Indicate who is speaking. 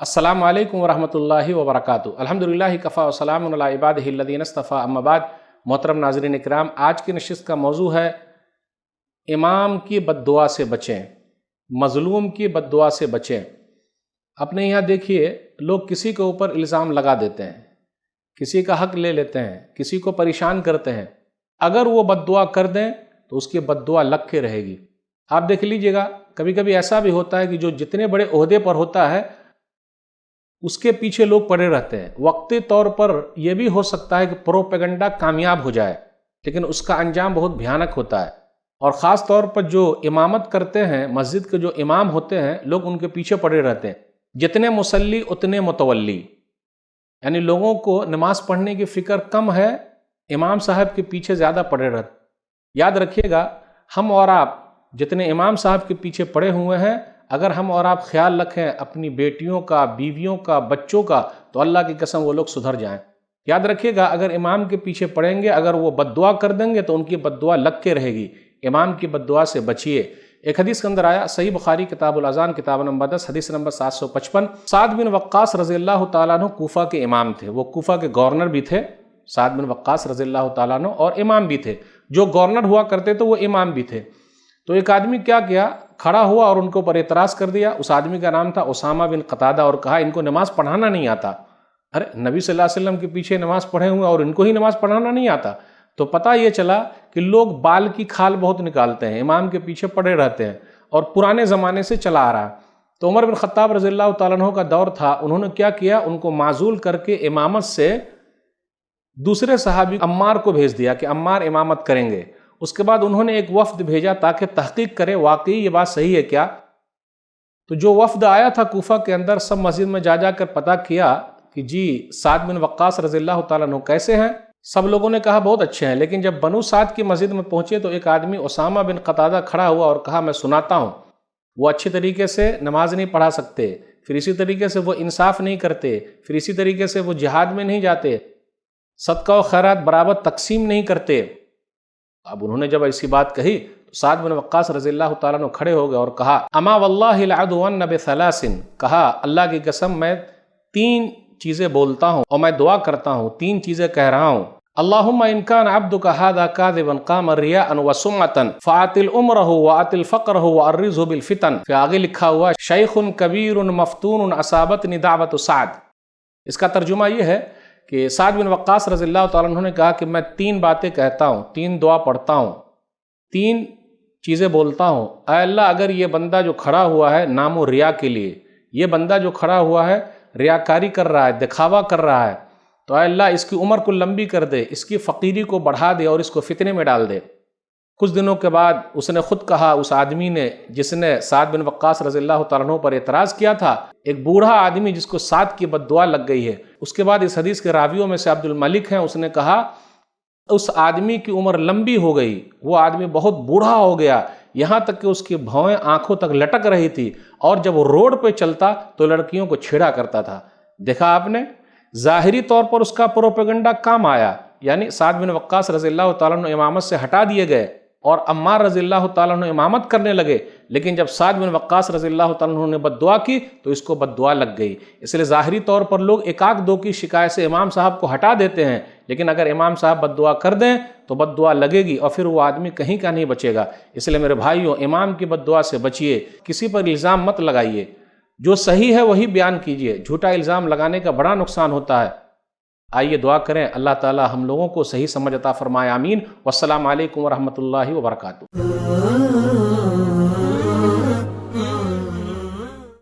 Speaker 1: अस्सलामु अलैकुम वरहमतुल्लाहि वबरकातुहू। अल्हम्दुलिल्लाहि कफ़ा व सलामुन अला इबादिहि अल्लज़ीना इस्तफ़ा, अम्मा बाद। मोहतरम नाज़रीन इकराम, आज की नशिस्त का मौजू है इमाम की बद्दुआ से बचें, मज़लूम की बद्दुआ से बचें। अपने यहाँ देखिए, लोग किसी के ऊपर इल्ज़ाम लगा देते हैं, किसी का हक ले लेते हैं, किसी को परेशान करते हैं। अगर वो बद्दुआ कर दें तो उसकी बद्दुआ लग के रहेगी। आप देख लीजिएगा, कभी कभी ऐसा भी होता है कि जो जितने बड़े ओहदे पर होता है उसके पीछे लोग पड़े रहते हैं। वक्ती तौर पर यह भी हो सकता है कि प्रोपेगेंडा कामयाब हो जाए, लेकिन उसका अंजाम बहुत भयानक होता है। और ख़ास तौर पर जो इमामत करते हैं, मस्जिद के जो इमाम होते हैं, लोग उनके पीछे पड़े रहते हैं। जितने मुसल्ली उतने मुतवल्ली, यानी लोगों को नमाज पढ़ने की फ़िक्र कम है, इमाम साहब के पीछे ज़्यादा पड़े रहते। याद रखिएगा, हम और आप जितने इमाम साहब के पीछे पड़े हुए हैं, अगर हम और आप ख्याल रखें अपनी बेटियों का, बीवियों का, बच्चों का, तो अल्लाह की कसम वो लोग सुधर जाएं। याद रखिएगा, अगर इमाम के पीछे पड़ेंगे, अगर वो बद्दुआ कर देंगे तो उनकी बद्दुआ लग के रहेगी। इमाम की बद्दुआ से बचिए। एक हदीस के अंदर आया, सही बुखारी किताबुल अज़ान किताब नंबर 10 हदीस नंबर 755, साद बिन वक्कास रज़ियल्लाहु ताला अन्हु कूफा के इमाम थे। वो कूफा के गवर्नर भी थे, साद बिन वक्कास रज़ियल्लाहु ताला अन्हु, और इमाम भी थे। जो गवर्नर हुआ करते तो वो इमाम भी थे। तो एक आदमी क्या किया, खड़ा हुआ और उनके ऊपर एतराज़ कर दिया। उस आदमी का नाम था उसामा बिन कतादा, और कहा इनको नमाज पढ़ाना नहीं आता। अरे, नबी सल्लल्लाहु अलैहि वसल्लम के पीछे नमाज पढ़े हुए और इनको ही नमाज पढ़ाना नहीं आता। तो पता ये चला कि लोग बाल की खाल बहुत निकालते हैं, इमाम के पीछे पड़े रहते हैं, और पुराने ज़माने से चला आ रहा। तो उमर बिन खत्ताब रज़ियल्लाहु ताला अन्हु का दौर था। उन्होंने क्या किया, उनको माजूल करके इमामत से दूसरे सहाबी अम्मार को भेज दिया कि अम्मार इमामत करेंगे। उसके बाद उन्होंने एक वफ्द भेजा ताकि तहकीक करे वाकई ये बात सही है क्या। तो जो वफ्द आया था कूफा के अंदर, सब मस्जिद में जा कर पता किया कि जी साद बिन वक्कास रज़ियल्लाहु ताला अन्हु कैसे हैं। सब लोगों ने कहा बहुत अच्छे हैं। लेकिन जब बनु साद की मस्जिद में पहुंचे तो एक आदमी उसामा बिन कतादा खड़ा हुआ और कहा, मैं सुनाता हूँ, वो अच्छी तरीके से नमाज नहीं पढ़ा सकते, फिर इसी तरीके से वो इंसाफ नहीं करते, फिर इसी तरीके से वो जिहाद में नहीं जाते, सदका और खैरात बराबर तकसीम नहीं करते। अब उन्होंने जब ऐसी बात कही तो साद बिन वक्कास रज़ियल्लाहु ताला अन्हु खड़े हो गए और कहा, अमा वल्लाहि लअदुवन्न बिसलासिन, कहा अल्लाह की कसम मैं 3 चीज़ें बोलता हूँ और मैं दुआ करता हूँ, 3 चीज़ें कह रहा हूँ। अल्लाहुम्मा इन कान अब्दुका हादा काज़िबन क़ाम रियाअन व सुम्अतन फ़ातिल उम्रहु व अतिल फ़क़रहु व अर्रिज़हु बिल फ़ितन। फिर आगे लिखा हुआ, शैख़ुन कबीरुन मफ़तूनुन असाबतनी दावतु साद। इसका तर्जुमा ये है कि साद बिन वक्कास रज़ियल्लाहु ताला अन्हु ने कहा कि मैं 3 बातें कहता हूँ, 3 दुआ पढ़ता हूँ, 3 चीज़ें बोलता हूँ। ऐ अल्लाह, अगर ये बंदा जो खड़ा हुआ है नामो रिया के लिए, ये बंदा जो खड़ा हुआ है रियाकारी कर रहा है, दिखावा कर रहा है, तो ऐ अल्लाह इसकी उम्र को लंबी कर दे, इसकी फ़कीरी को बढ़ा दे और इसको फितने में डाल दे। कुछ दिनों के बाद उसने खुद कहा, उस आदमी ने जिसने साद बिन वक्कास रज़ियल्लाहु ताला अन्हु पर एतराज़ किया था, एक बूढ़ा आदमी जिसको साद की बद्दुआ लग गई है। उसके बाद इस हदीस के रावियों में से अब्दुल मलिक हैं, उसने कहा उस आदमी की उम्र लंबी हो गई, वो आदमी बहुत बूढ़ा हो गया, यहाँ तक कि उसकी भौएं आंखों तक लटक रही थी, और जब वो रोड पे चलता तो लड़कियों को छेड़ा करता था। देखा आपने, ज़ाहिरी तौर पर उसका प्रोपेगेंडा काम आया, यानी साद बिन वक्कास रज़ियल्लाहु ताला अन्हु इमामत से हटा दिए गए और अम्मार रज़ियल्लाहु ताला अन्हु इमामत करने लगे। लेकिन जब साद बिन वक्कास रज़ियल्लाहु ताला अन्हु ने बद्दुआ की तो इसको बद्दुआ लग गई। इसलिए ज़ाहिरी तौर पर लोग 1-2 की शिकायत से इमाम साहब को हटा देते हैं, लेकिन अगर इमाम साहब बद्दुआ कर दें तो बद्दुआ लगेगी और फिर वो आदमी कहीं का नहीं बचेगा। इसलिए मेरे भाइयों, इमाम की बद्दुआ से बचिए, किसी पर इल्ज़ाम मत लगाइए, जो सही है वही बयान कीजिए। झूठा इल्ज़ाम लगाने का बड़ा नुकसान होता है। आइए दुआ करें, अल्लाह ताला हम लोगों को सही समझ अता फरमाए। आमीन। वस्सलामु अलैकुम वरहमतुल्लाहि वबरकातुहू।